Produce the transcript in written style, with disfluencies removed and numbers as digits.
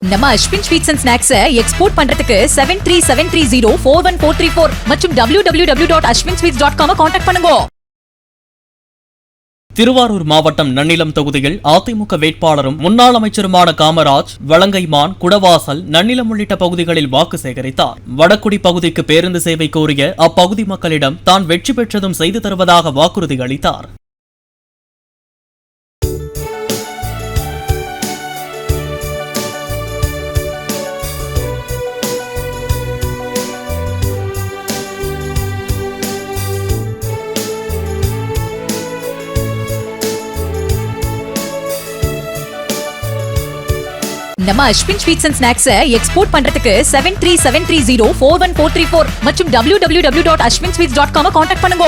நம்ம Ashwin sweets and snacks export பண்றதுக்கு 7373041434 மற்றும் www.ashwinsweets.com கான்டாக்ட் பண்ணுங்க. திருவாரூர் மாவட்டம் நன்னிலம் தொகுதியில் அதிமுக வேட்பாளரும் முன்னாள் அமைச்சருமான காமராஜ், வலங்கைமான், குடவாசல், நன்னிலம் உள்ளிட்ட பகுதிகளில் வாக்கு சேகரித்தார். வடக்குடி பகுதிக்கு பேருந்து சேவை கோரிய அப்பகுதி மக்களிடம் தான் வெற்றி பெற்றதும் செய்து தருவதாக வாக்குறுதி அளித்தார். நம்ம Ashwin sweets and snacks export பண்றதுக்கு 7373041434 மற்றும் www.ashwinsweets.com கான்டாக்ட் பண்ணுங்க.